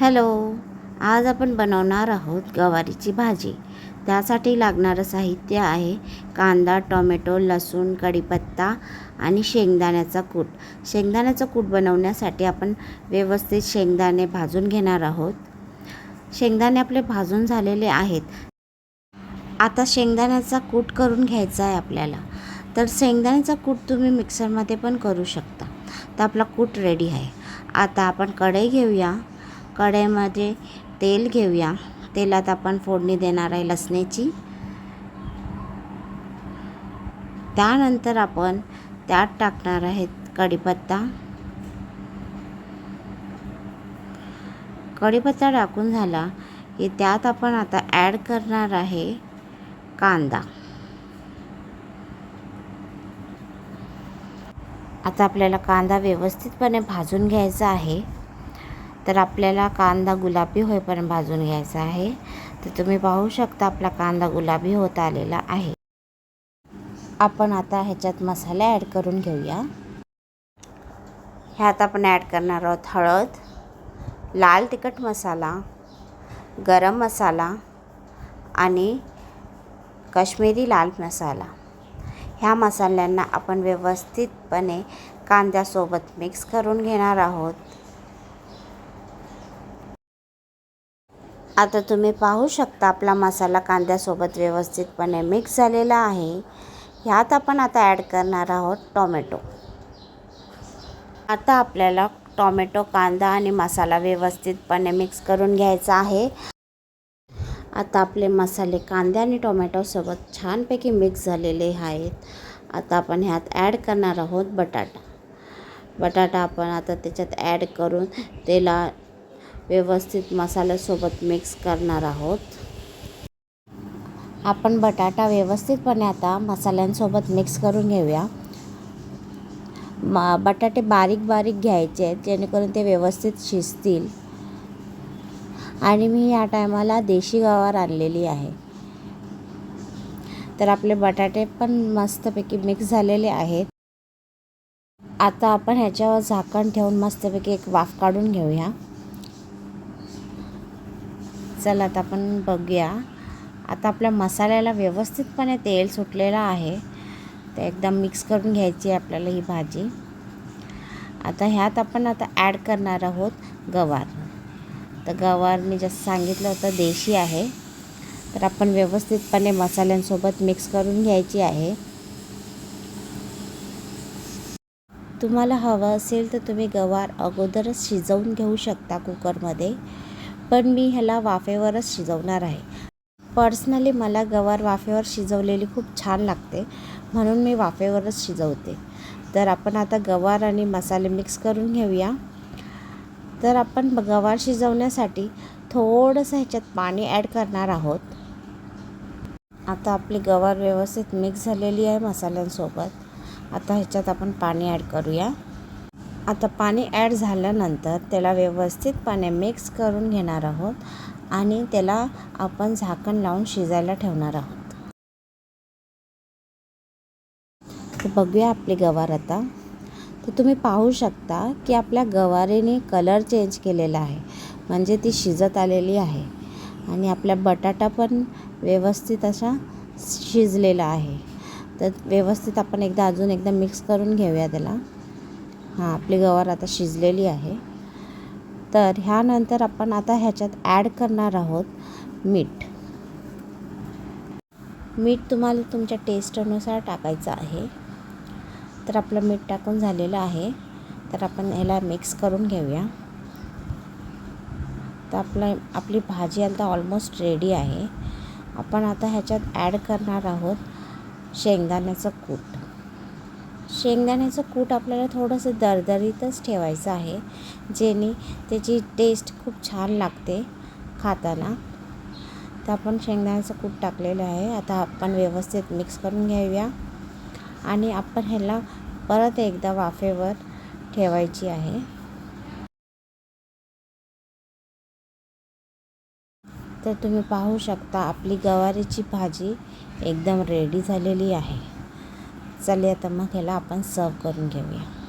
Hello, आज आपण बनवणार आहोत गवारीची भाजी. त्यासाठी लागणारं साहित्य आहे कांदा, टोमॅटो, लसूण, कढीपत्ता आणि शेंगदाण्याचा कूट. शेंगदाण्याचा कूट बनवण्यासाठी आपण व्यवस्थित शेंगदाणे भाजून घेणार आहोत. शेंगदाणे आपले भाजून झालेले आहेत. आता शेंगदाण्याचा कूट करून घ्यायचा आहे आपल्याला. तर शेंगदाण्याचा कूट तुम्ही मिक्सरमध्ये पण करू शकता. तर आपला कूट रेडी आहे. आता आपण कढई घेऊया. कढईमध्ये तेल घेऊया. तेलात आपण फोडणी देणार आहे लसणाची. त्यानंतर आपण त्यात टाकणार आहेत कढीपत्ता. कढीपत्ता टाकून झाला की त्यात आपण आता ॲड करणार आहे कांदा. आता आपल्याला कांदा व्यवस्थितपणे भाजून घ्यायचा आहे. तर आपल्याला कांदा गुलाबी होईपर्यंत भाजून घ्यायचा आहे. तर तुम्ही पाहू शकता आपला कांदा गुलाबी होत आलेला आहे. आपण आता ह्याच्यात मसाले ॲड करून घेऊया. ह्यात आपण ॲड करणार आहोत हळद, लाल तिखट मसाला, गरम मसाला आणि काश्मीरी लाल मसाला. ह्या मसाल्यांना आपण व्यवस्थितपणे कांद्यासोबत मिक्स करून घेणार आहोत. आता तुम्ही पाहू शकता आपला मसाला कांद्यासोबत व्यवस्थितपणे मिक्स झालेला आहे. ह्यात आपण आता ॲड करणार आहोत टोमॅटो. आता आपल्याला टोमॅटो, कांदा आणि मसाला व्यवस्थितपणे मिक्स करून घ्यायचा आहे. आता आपले मसाले कांदा आणि टोमॅटोसोबत छानपैकी मिक्स झालेले आहेत. आता आपण ह्यात ॲड करणार आहोत बटाटा आपण आता त्याच्यात ॲड करून त्याला व्यवस्थित मसाल्यासोबत मिक्स करणार आहोत. आपण बटाटा व्यवस्थितपणे आता मसाल्यांसोबत मिक्स करून घेऊया. बटाटे बारीक बारीक घ्यायचे आहेत जेणेकरून ते व्यवस्थित शिजतील. आणि मी या टायमाला देशी गवार आणलेली आहे. तर आपले बटाटे पण मस्तपैकी मिक्स झालेले आहेत. आता आपण ह्याच्यावर झाकण ठेवून मस्तपैकी एक वाफ काढून घेऊया. चला आता आपण बघूया. आता आपल्या मसाल्याला व्यवस्थितपणे तेल सुटलेलं आहे. ते एकदम मिक्स करून घ्यायची आहे आपल्याला ही भाजी. आता ह्यात आपण आता ॲड करणार आहोत गवार. तर गवार मी जसं सांगितलं होतं देशी आहे. तर आपण व्यवस्थितपणे मसाल्यांसोबत मिक्स करून घ्यायची आहे. तुम्हाला हवं असेल तर तुम्ही गवार अगोदरच शिजवून घेऊ शकता कुकरमध्ये. पण मी ह्याला वाफेवरच शिजवणार आहे. पर्सनली मला गवार वाफेवर शिजवलेली खूप छान लागते, म्हणून मी वाफेवरच शिजवते. तर आपण आता गवार आणि मसाले मिक्स करून घेऊया. तर आपण गवार शिजवण्यासाठी थोडंसं ह्याच्यात पाणी ॲड करणार आहोत. आता आपली गवार व्यवस्थित मिक्स झालेली आहे मसाल्यांसोबत. आता ह्याच्यात आपण पाणी ॲड करूया. आता पाणी ॲड झाल्यानंतर त्याला व्यवस्थितपणे मिक्स करून घेणार आहोत आणि त्याला आपण झाकण लावून शिजायला ठेवणार आहोत. तर बघूया आपली गवार आता. तर तुम्ही पाहू शकता की आपल्या गवारीने कलर चेंज केलेला आहे, म्हणजे ती शिजत आलेली आहे. आणि आपला बटाटा पण व्यवस्थित असा शिजलेला आहे. तर व्यवस्थित आपण अजून एकदा मिक्स करून घेऊया त्याला. आपली गवार आता शिजलेली आहे. तर ह्यानंतर आपण आता ह्याच्यात ॲड करणार आहोत मीठ. मीठ तुम्हाला तुमच्या टेस्टनुसार टाकायचं आहे. तर आपलं मीठ टाकून झालेलं आहे. तर आपण ह्याला मिक्स करून घेऊया. तर आपली भाजी आता ऑलमोस्ट रेडी आहे. आपण आता ह्याच्यात ॲड करणार आहोत शेंगदाण्याचं कूट. शेंगदाण्याचं कूट आपल्याला थोडंसं दरदरीतच ठेवायचं आहे, जेणे त्याची टेस्ट खूप छान लागते खाताना. तर आपण शेंगदाण्याचं कूट टाकलेलं आहे. आता आपण व्यवस्थित मिक्स करून घेऊया आणि आपण ह्याला परत एकदा वाफेवर ठेवायची आहे. तर तुम्ही पाहू शकता आपली गवारीची भाजी एकदम रेडी झालेली आहे. चला आता मग ह्याला आपण सर्व करून घेऊया.